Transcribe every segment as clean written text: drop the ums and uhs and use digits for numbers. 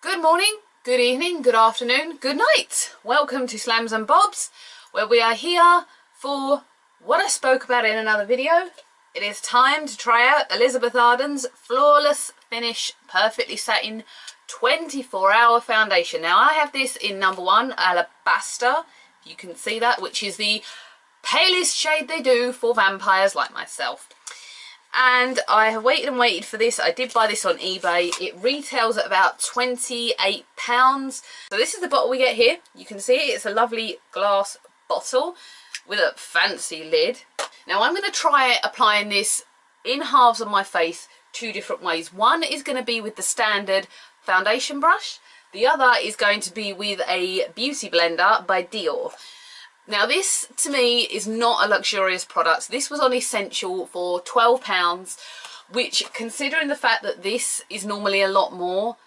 Good morning, good evening, good afternoon, good night. Welcome to Slams and Bobs, where we are here for what I spoke about in another video. It is time to try out Elizabeth Arden's Flawless Finish Perfectly Satin 24-hour foundation. Now I have this in number 1, Alabaster. You can see that, which is the palest shade they do for vampires like myself. And I have waited and waited for this. I did buy this on eBay. It retails at about £28. So this is the bottle we get here. You can see it. It's a lovely glass bottle with a fancy lid. Now I'm going to try applying this in halves on my face 2 different ways. One is going to be with the standard foundation brush. The other is going to be with a beauty blender by Dior. Now this, to me, is not a luxurious product. This was on Essential for £12, which, considering the fact that this is normally a lot more,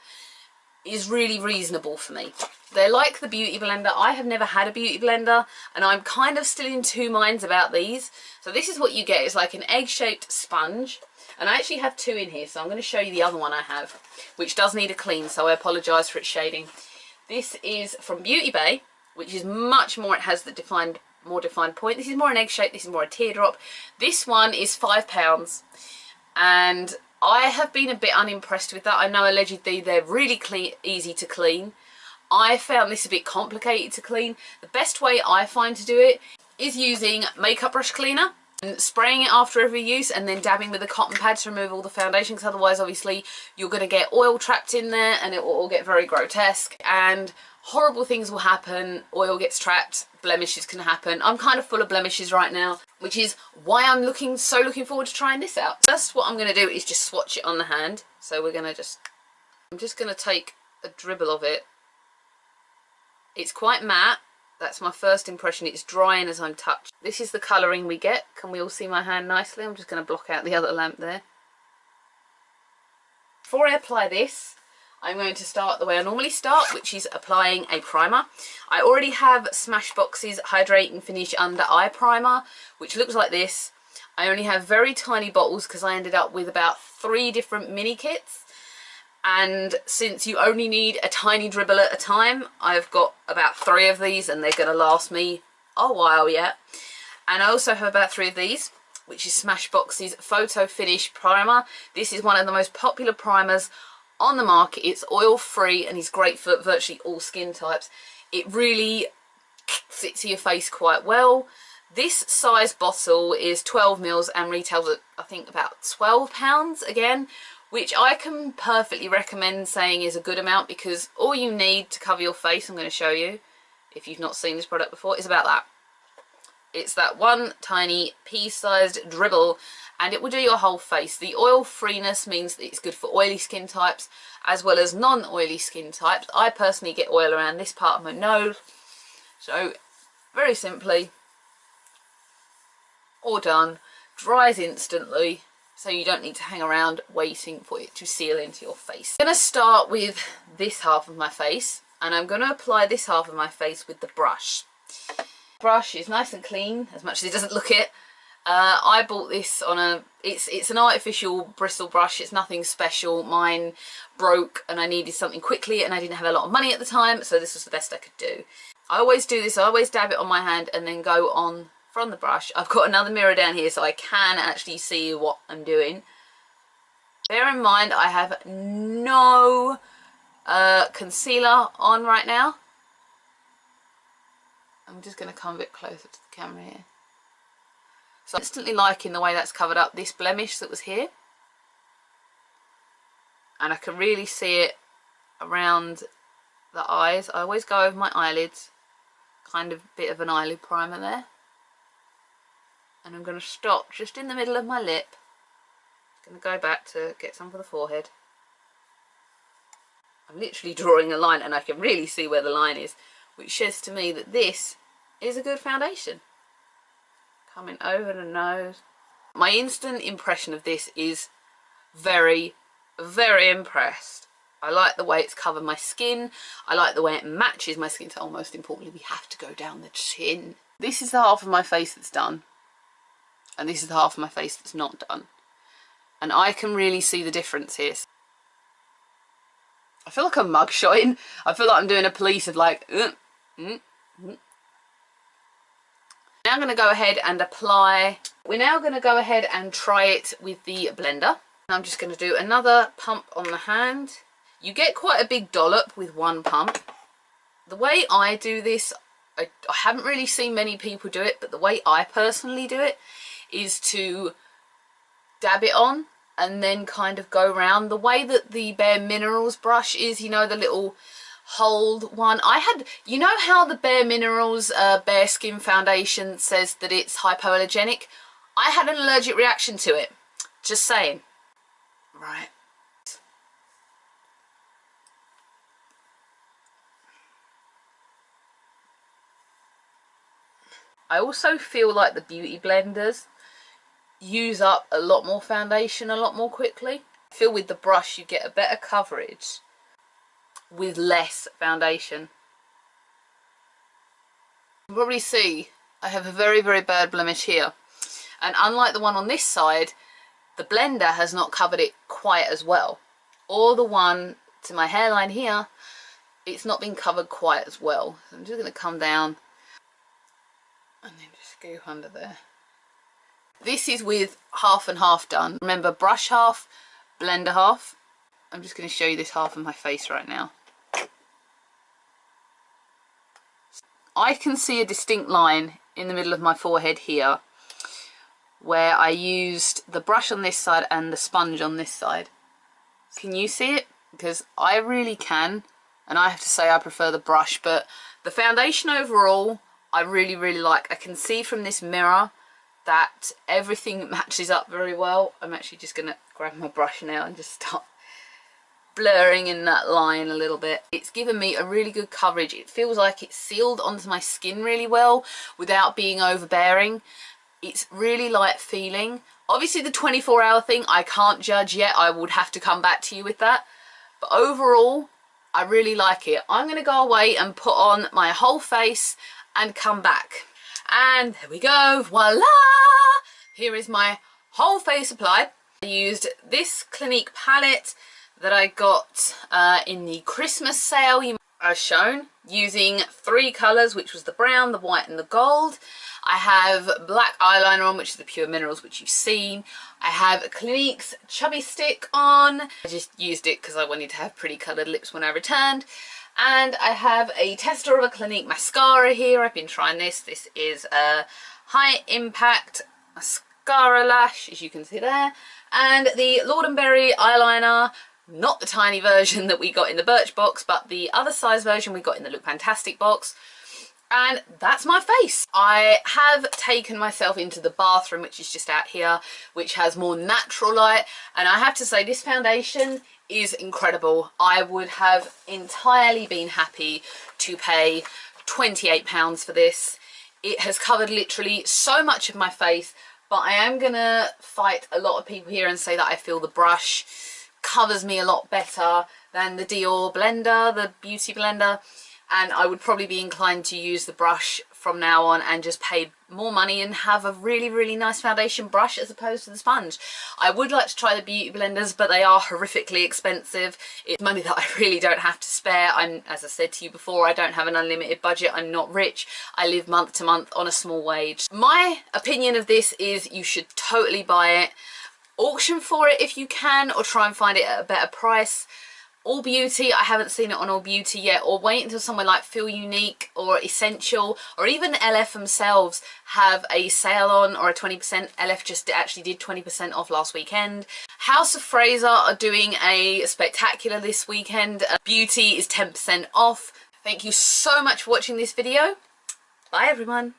is really reasonable for me. They're like the beauty blender. I have never had a beauty blender, and I'm kind of still in 2 minds about these. So this is what you get. It's like an egg-shaped sponge, and I actually have 2 in here, so I'm going to show you the other one I have, which does need a clean, so I apologise for its shading. This is from Beauty Bay, which is much more, it has the more defined point. This is more an egg shape, this is more a teardrop. This one is £5, and I have been a bit unimpressed with that. I know allegedly they're really easy to clean. I found this a bit complicated to clean. The best way I find to do it is using makeup brush cleaner and spraying it after every use, and then dabbing with a cotton pad to remove all the foundation, because otherwise obviously you're going to get oil trapped in there and it will all get very grotesque and horrible things will happen. Oil gets trapped, blemishes can happen. I'm kind of full of blemishes right now, which is why I'm so looking forward to trying this out. First, what I'm going to do is just swatch it on the hand. So I'm just going to take a dribble of it. It's quite matte. That's my first impression. It's drying as I'm touched. This is the colouring we get. Can we all see my hand nicely? I'm just going to block out the other lamp there. Before I apply this, I'm going to start the way I normally start, which is applying a primer. I already have Smashbox's Hydrate and Finish Under Eye Primer, which looks like this. I only have very tiny bottles because I ended up with about 3 different mini kits. And since you only need a tiny dribble at a time, I've got about 3 of these, and they're going to last me a while yet. And I also have about 3 of these, which is Smashbox's Photo Finish Primer. This is one of the most popular primers on the market. It's oil free and is great for virtually all skin types. It really sits to your face quite well. This size bottle is 12ml and retails at I think about £12 again, which I can perfectly recommend saying is a good amount, because all you need to cover your face, I'm going to show you if you've not seen this product before, is about that. It's that one tiny pea-sized dribble, and it will do your whole face. The oil freeness means that it's good for oily skin types as well as non-oily skin types. I personally get oil around this part of my nose, so very simply, all done, dries instantly, so you don't need to hang around waiting for it to seal into your face. I'm going to start with this half of my face, and I'm going to apply this half of my face with the brush. Brush is nice and clean, as much as it doesn't look it. I bought this on it's an artificial bristle brush. It's nothing special. Mine broke and I needed something quickly, and I didn't have a lot of money at the time, so this was the best I could do. I always do this. I always dab it on my hand and then go on from the brush. I've got another mirror down here so I can actually see what I'm doing. Bear in mind I have no concealer on right now. I'm just going to come a bit closer to the camera here. So I'm instantly liking the way that's covered up this blemish that was here. And I can really see it around the eyes. I always go over my eyelids. Kind of bit of an eyelid primer there. And I'm going to stop just in the middle of my lip. I'm going to go back to get some for the forehead. I'm literally drawing a line, and I can really see where the line is, which says to me that this is a good foundation. Coming over the nose. My instant impression of this is very, very impressed. I like the way it's covered my skin. I like the way it matches my skin. So most importantly, we have to go down the chin. This is the half of my face that's done, and this is the half of my face that's not done. And I can really see the difference here. I feel like I'm mugshotting. I feel like I'm doing a police of like, Now I'm going to go ahead and apply. We're now going to go ahead and try it with the blender. I'm just going to do another pump on the hand. You get quite a big dollop with one pump. The way I do this, I haven't really seen many people do it, but the way I personally do it is to dab it on and then kind of go round. The way that the Bare Minerals brush is, you know, the little hold one. You know how the Bare Minerals Bare Skin Foundation says that it's hypoallergenic? I had an allergic reaction to it. Just saying. Right. I also feel like the beauty blenders use up a lot more foundation a lot more quickly. I feel with the brush you get a better coverage with less foundation. You can probably see I have a very, very bad blemish here. And unlike the one on this side, the blender has not covered it quite as well. Or the one to my hairline here, it's not been covered quite as well. So I'm just going to come down and then just scoop under there. This is with half and half done. Remember, brush half, blender half. I'm just going to show you this half of my face right now. I can see a distinct line in the middle of my forehead here where I used the brush on this side and the sponge on this side. Can you see it? Because I really can, and I have to say I prefer the brush, but the foundation overall I really, really like. I can see from this mirror that everything matches up very well. I'm actually just going to grab my brush now and just start blurring in that line a little bit. It's given me a really good coverage. It feels like it's sealed onto my skin really well without being overbearing. It's really light feeling. Obviously the 24-hour thing I can't judge yet. I would have to come back to you with that. But overall, I really like it. I'm going to go away and put on my whole face and come back. And there we go, voila! Here is my whole face applied. I used this Clinique palette that I got in the Christmas sale, as shown, using 3 colours, which was the brown, the white and the gold. I have black eyeliner on, which is the Pure Minerals, which you've seen. I have Clinique's Chubby Stick on. I just used it because I wanted to have pretty coloured lips when I returned. And I have a tester of a Clinique mascara here. I've been trying this. This is a High Impact Mascara Lash, as you can see there. And the Lord & Berry eyeliner, not the tiny version that we got in the Birchbox, but the other size version we got in the Look Fantastic box. And that's my face. I have taken myself into the bathroom, which is just out here, which has more natural light. And I have to say, this foundation is incredible. I would have entirely been happy to pay £28 for this. It has covered literally so much of my face, but I am gonna fight a lot of people here and say that I feel the brush covers me a lot better than the Dior blender, the beauty blender, and I would probably be inclined to use the brush from now on and just pay more money and have a really, really nice foundation brush as opposed to the sponge. I would like to try the beauty blenders, but they are horrifically expensive. It's money that I really don't have to spare. As I said to you before, I don't have an unlimited budget. I'm not rich. I live month to month on a small wage. My opinion of this is you should totally buy it. Auction for it if you can, or try and find it at a better price. All Beauty, I haven't seen it on All Beauty yet, or wait until somewhere like Feel Unique or Essential or even LF themselves have a sale on, or a 20%. LF just actually did 20% off last weekend. House of Fraser are doing a spectacular this weekend. Beauty is 10% off. Thank you so much for watching this video. Bye everyone.